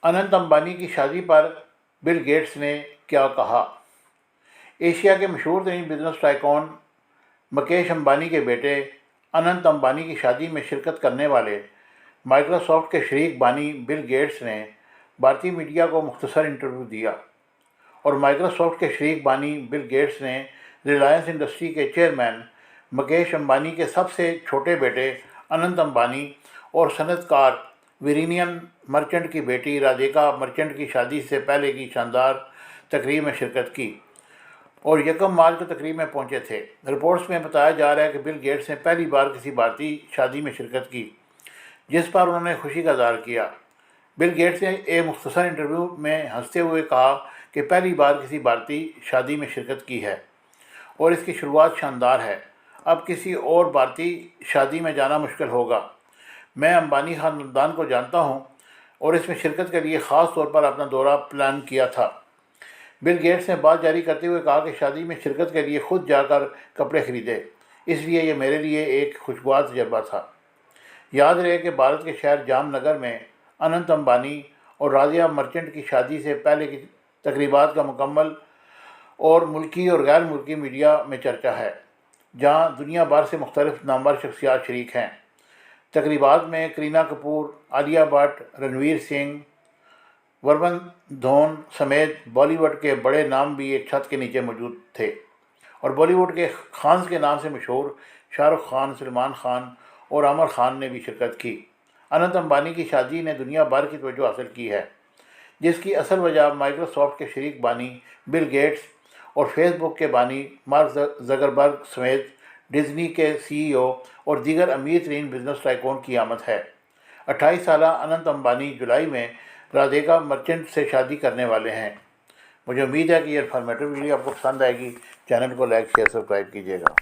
اننت امبانی کی شادی پر Bill Gates نے کیا کہا؟ ایشیا کے مشہور ترین بزنس ٹائکون مکیش امبانی کے بیٹے اننت امبانی کی شادی میں شرکت کرنے والے مائیکروسافٹ کے شریک بانی بل گیٹس نے بھارتی میڈیا کو مختصر انٹرویو دیا، اور مائیکروسافٹ کے شریک بانی بل گیٹس نے ریلائنس انڈسٹری کے چیئرمین مکیش امبانی کے سب سے چھوٹے بیٹے اننت امبانی اور صنعت کار ویرینین مرچنٹ کی بیٹی رادھیکا مرچنٹ کی شادی سے پہلے کی شاندار تقریب میں شرکت کی، اور یکم مارچ کو تقریب میں پہنچے تھے۔ رپورٹس میں بتایا جا رہا ہے کہ بل گیٹس نے پہلی بار کسی بھارتی شادی میں شرکت کی، جس پر انہوں نے خوشی کا اظہار کیا۔ بل گیٹس نے ایک مختصر انٹرویو میں ہنستے ہوئے کہا کہ پہلی بار کسی بھارتی شادی میں شرکت کی ہے اور اس کی شروعات شاندار ہے۔ اب کسی اور بھارتی شادی میں جانا مشکل ہوگا۔ میں امبانی خاندان کو جانتا ہوں اور اس میں شرکت کے لیے خاص طور پر اپنا دورہ پلان کیا تھا۔ بل گیٹس نے بات جاری کرتے ہوئے کہا کہ شادی میں شرکت کے لیے خود جا کر کپڑے خریدے، اس لیے یہ میرے لیے ایک خوشگوار تجربہ تھا۔ یاد رہے کہ بھارت کے شہر جام نگر میں اننت امبانی اور رادھیا مرچنٹ کی شادی سے پہلے کی تقریبات کا مکمل اور ملکی اور غیر ملکی میڈیا میں چرچا ہے، جہاں دنیا بھر سے مختلف نامور شخصیات شریک ہیں۔ تقریبات میں کرینہ کپور، عالیہ بھٹ، رنویر سنگھ، ورون دھون سمیت بالی ووڈ کے بڑے نام بھی ایک چھت کے نیچے موجود تھے، اور بالی ووڈ کے خانز کے نام سے مشہور شاہ رخ خان، سلمان خان اور عامر خان نے بھی شرکت کی۔ اننت امبانی کی شادی نے دنیا بھر کی توجہ حاصل کی ہے، جس کی اصل وجہ مائیکروسافٹ کے شریک بانی بل گیٹس اور فیس بک کے بانی مارک زکربرگ سمیت ڈزنی کے سی ای او اور دیگر امیر ترین بزنس ٹائکون کی آمد ہے۔ 28 سالہ اننت امبانی جولائی میں رادھیکا مرچنٹ سے شادی کرنے والے ہیں۔ مجھے امید ہے کہ یہ انفارمیٹیو ویڈیو آپ کو پسند آئے گی۔ چینل کو لائک، شیئر، سبسکرائب کیجیے گا۔